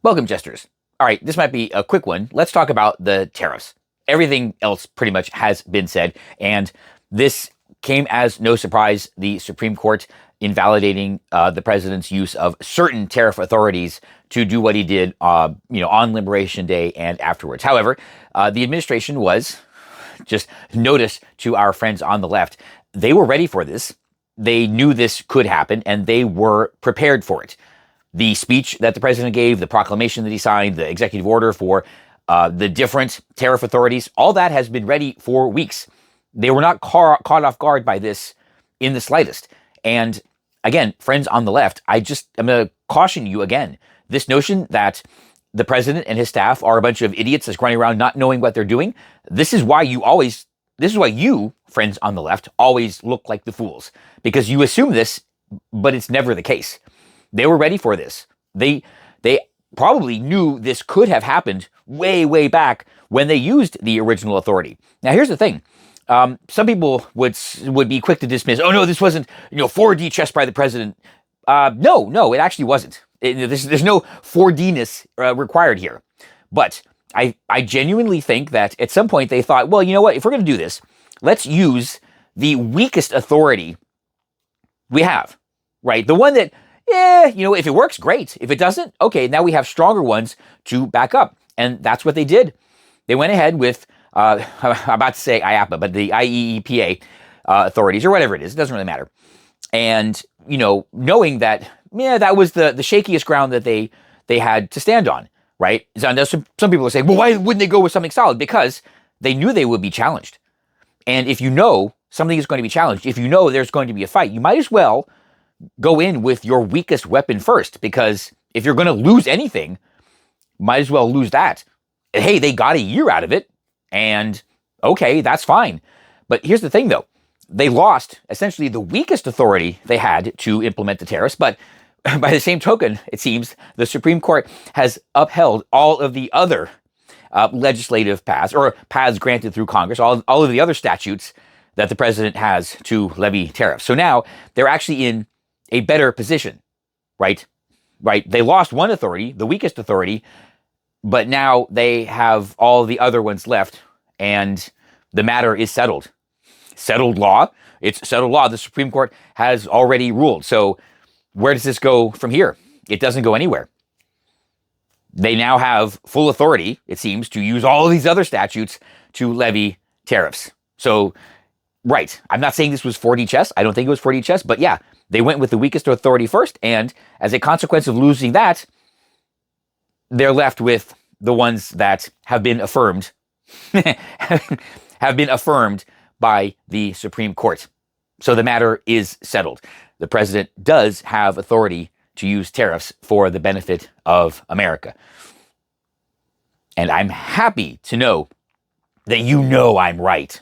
Welcome, jesters. All right, this might be a quick one. Let's talk about the tariffs. Everything else pretty much has been said, and this came as no surprise. The Supreme Court invalidating the president's use of certain tariff authorities to do what he did, on Liberation Day and afterwards. However, the administration was, just notice to our friends on the left, they were ready for this. They knew this could happen, and they were prepared for it. The speech that the president gave, the proclamation that he signed, the executive order for the different tariff authorities, all that has been ready for weeks. They were not caught off guard by this in the slightest. And again, friends on the left, I'm going to caution you again. This notion that the president and his staff are a bunch of idiots that's running around not knowing what they're doing, this is why you, friends on the left, always look like the fools. Because you assume this, but it's never the case. They were ready for this. They probably knew this could have happened way back when they used the original authority. Now, here's the thing. Some people would be quick to dismiss, oh no, this wasn't 4D chess by the president. No, it actually wasn't. There's no 4D-ness required here. But I genuinely think that at some point they thought, well, you know what, if we're going to do this, let's use the weakest authority we have, right? The one that, if it works, great. If it doesn't, okay, now we have stronger ones to back up. And that's what they did. They went ahead with, I'm about to say IAPA, but the IEEPA authorities, or whatever it is, it doesn't really matter. And, knowing that, that was the shakiest ground that they had to stand on, right? So some people are saying, well, why wouldn't they go with something solid? Because they knew they would be challenged. And if you know something is going to be challenged, if you know there's going to be a fight, you might as well go in with your weakest weapon first, because if you're going to lose anything, might as well lose that. Hey, they got a year out of it, and okay, that's fine. But here's the thing, though. They lost essentially the weakest authority they had to implement the tariffs, but by the same token, it seems the Supreme Court has upheld all of the other legislative paths, or paths granted through Congress, all of the other statutes that the president has to levy tariffs. So now they're actually in a better position, right? They lost one authority, the weakest authority, but now they have all the other ones left, and the matter is settled. Settled law. It's settled law. The Supreme Court has already ruled. So where does this go from here? It doesn't go anywhere. They now have full authority, it seems, to use all of these other statutes to levy tariffs. So, right. I'm not saying this was 4D chess. I don't think it was 4D chess, but yeah, they went with the weakest authority first, and as a consequence of losing that, they're left with the ones that have been affirmed, by the Supreme Court. So the matter is settled. The president does have authority to use tariffs for the benefit of America. And I'm happy to know that I'm right.